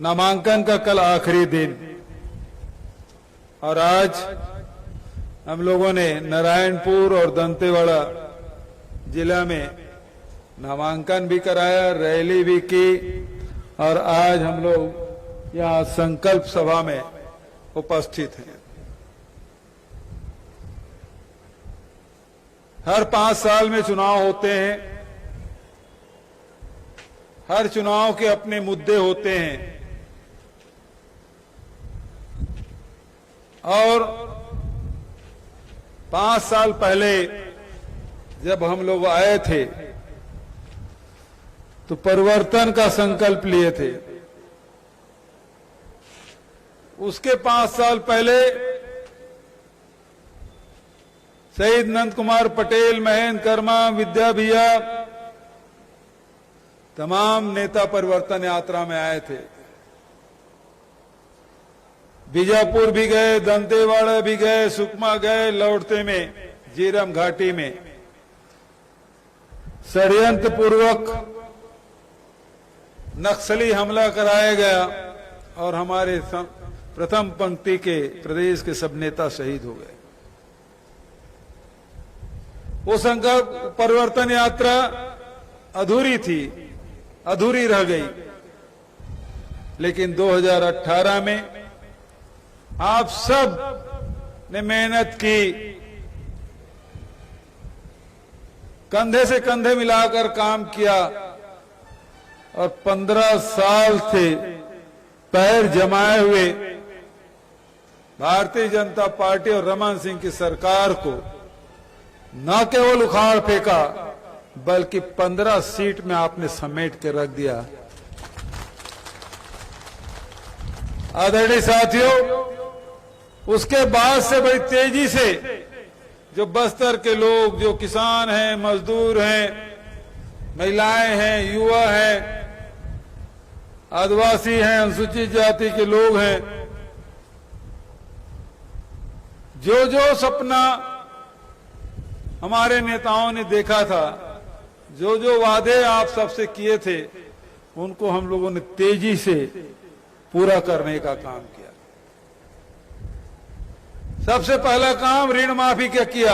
नामांकन का कल आखिरी दिन और आज हम लोगों ने नारायणपुर और दंतेवाड़ा जिला में नामांकन भी कराया, रैली भी की और आज हम लोग यहाँ संकल्प सभा में उपस्थित हैं। हर 5 साल में चुनाव होते हैं, हर चुनाव के अपने मुद्दे होते हैं और 5 साल पहले जब हम लोग आए थे तो परिवर्तन का संकल्प लिए थे। उसके 5 साल पहले शहीद नंद कुमार पटेल, महेंद्र कर्मा, विद्या भैया, तमाम नेता परिवर्तन यात्रा में आए थे। बीजापुर भी गए, दंतेवाड़ा भी गए, सुकमा गए, लौटते में जीरम घाटी में षड्यंत्र पूर्वक नक्सली हमला कराया गया और हमारे प्रथम पंक्ति के प्रदेश के सब नेता शहीद हो गए। वो संकल्प परिवर्तन यात्रा अधूरी थी, अधूरी रह गई, लेकिन 2018 में आप सब ने मेहनत की, कंधे से कंधे मिलाकर काम किया और 15 साल से पैर जमाए हुए भारतीय जनता पार्टी और रमन सिंह की सरकार को न केवल उखाड़ फेंका बल्कि 15 सीट में आपने समेट के रख दिया। आदरणीय साथियों, उसके बाद से बड़ी तेजी से जो बस्तर के लोग, जो किसान हैं, मजदूर हैं, महिलाएं हैं, युवा हैं, आदिवासी हैं, अनुसूचित जाति के लोग हैं, जो जो सपना हमारे नेताओं ने देखा था, जो जो वादे आप सबसे किए थे, उनको हम लोगों ने तेजी से पूरा करने का काम किया। सबसे पहला काम ऋण माफी का किया।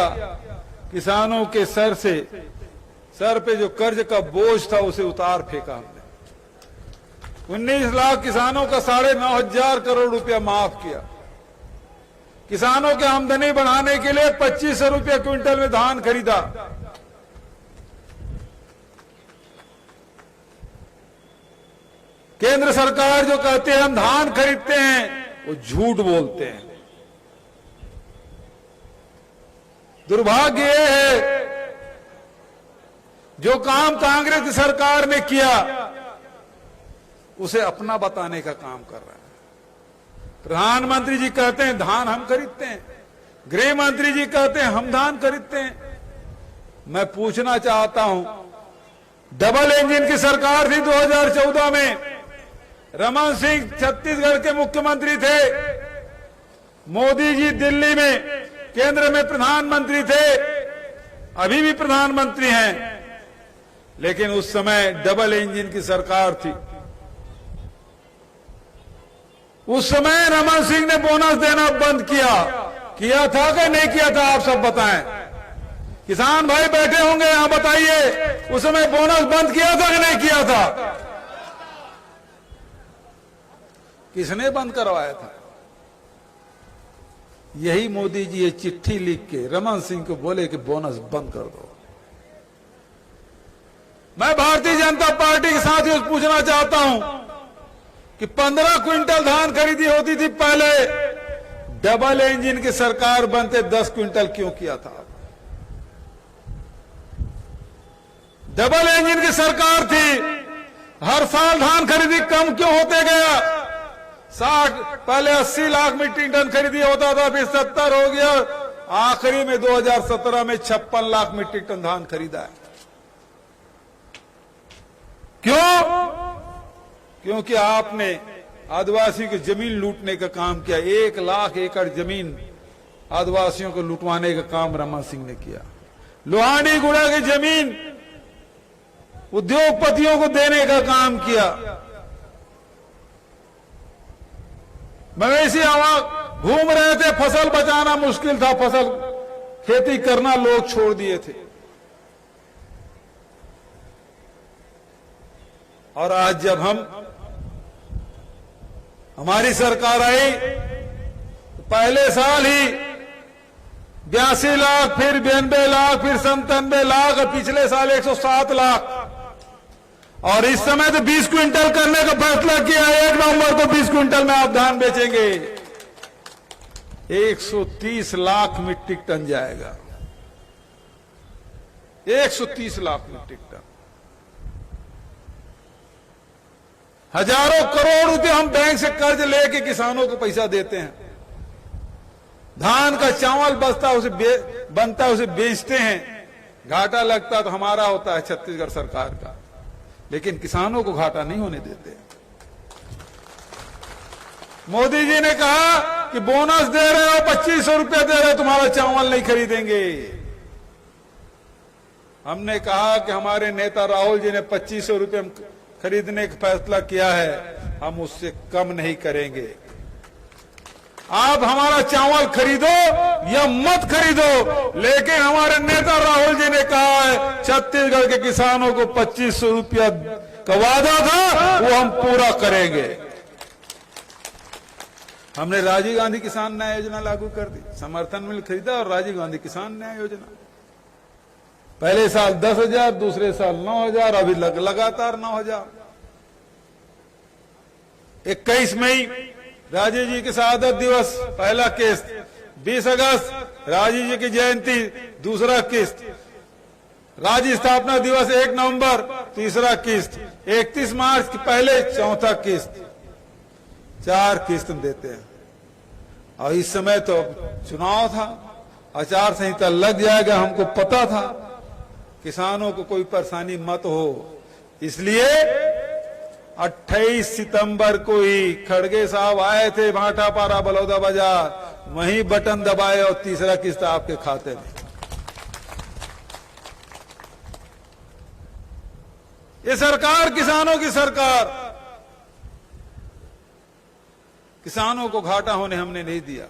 किसानों के सर पे जो कर्ज का बोझ था उसे उतार फेंका हमने। 19 लाख किसानों का 9,500 करोड़ रुपया माफ किया। किसानों की आमदनी बढ़ाने के लिए 2500 रुपया क्विंटल में धान खरीदा। केंद्र सरकार जो कहते हैं हम धान खरीदते हैं, वो झूठ बोलते हैं। दुर्भाग्य यह है जो काम कांग्रेस की सरकार ने किया उसे अपना बताने का काम कर रहा है। प्रधानमंत्री जी कहते हैं धान हम खरीदते हैं, गृह मंत्री जी कहते हैं हम धान खरीदते हैं। मैं पूछना चाहता हूं, डबल इंजन की सरकार थी 2014 में, रमन सिंह छत्तीसगढ़ के मुख्यमंत्री थे, मोदी जी दिल्ली में केंद्र में प्रधानमंत्री थे, अभी भी प्रधानमंत्री हैं, लेकिन उस समय डबल इंजन की सरकार थी। उस समय रमन सिंह ने बोनस देना बंद किया था कि नहीं किया था, आप सब बताएं। किसान भाई बैठे होंगे यहां, बताइए उस समय बोनस बंद किया था कि नहीं किया था? किसने बंद करवाया था? यही मोदी जी ये चिट्ठी लिख के रमन सिंह को बोले कि बोनस बंद कर दो। मैं भारतीय जनता पार्टी के साथियों से पूछना चाहता हूं कि 15 क्विंटल धान खरीदी होती थी पहले, डबल इंजन की सरकार बनते 10 क्विंटल क्यों किया था? डबल इंजन की सरकार थी, हर साल धान खरीदी कम क्यों होते गया? 60 पहले 80 लाख मीट्रिक टन खरीदी होता था, फिर 70 हो गया, आखिरी में 2017 में 56 लाख मीट्रिक टन धान खरीदा है। क्यों? क्योंकि आपने आदिवासियों की जमीन लूटने का काम किया। 1 लाख एकड़ जमीन आदिवासियों को लुटवाने का काम रमन सिंह ने किया। लोहांडी गुड़ा की जमीन उद्योगपतियों को देने का काम किया। मवेशी हवा घूम रहे थे, फसल बचाना मुश्किल था, फसल खेती करना लोग छोड़ दिए थे। और आज जब हमारी सरकार आई, तो पहले साल ही 82 लाख, फिर 92 लाख, फिर 97 लाख, और पिछले साल 107 लाख। और इस समय तो 20 क्विंटल करने का फैसला किया। 1 नवंबर को 20 क्विंटल में आप धान बेचेंगे, 130 लाख मीट्रिक टन जाएगा। 130 लाख मीट्रिक टन, हजारों करोड़ रुपए हम बैंक से कर्ज लेके किसानों को पैसा देते हैं। धान का चावल बचता है, बनता है, उसे बेचते हैं, घाटा लगता तो हमारा होता है, छत्तीसगढ़ सरकार का, लेकिन किसानों को घाटा नहीं होने देते। मोदी जी ने कहा कि बोनस दे रहे हो, 2500 रुपया दे रहे हो, तुम्हारा चावल नहीं खरीदेंगे। हमने कहा कि हमारे नेता राहुल जी ने 2500 रुपये खरीदने का फैसला किया है, हम उससे कम नहीं करेंगे। आप हमारा चावल खरीदो या मत खरीदो, लेकिन हमारे नेता राहुल जी ने कहा है छत्तीसगढ़ के किसानों को 2500 रुपया का वादा था, वो हम पूरा करेंगे। हमने राजीव गांधी किसान न्याय योजना लागू कर दी, समर्थन मूल्य खरीदा, और राजीव गांधी किसान न्याय योजना पहले साल 10,000, दूसरे साल 9,000, अभी लगातार 9,000। 21 मई राजीव जी की शहादत दिवस पहला किस्त, 20 अगस्त राजीव जी की जयंती दूसरा किस्त, राज्य स्थापना दिवस 1 नवंबर तीसरा किस्त, 31 मार्च की पहले चौथा किस्त, 4 किस्त देते हैं। और इस समय तो चुनाव था, आचार संहिता लग जाएगा, हमको पता था किसानों को कोई परेशानी मत हो, इसलिए 28 सितंबर को ही खड़गे साहब आए थे भाटापारा बलौदा बाजार, वहीं बटन दबाए और तीसरा किस्त आपके खाते में। ये सरकार किसानों की सरकार, किसानों को घाटा होने हमने नहीं दिया।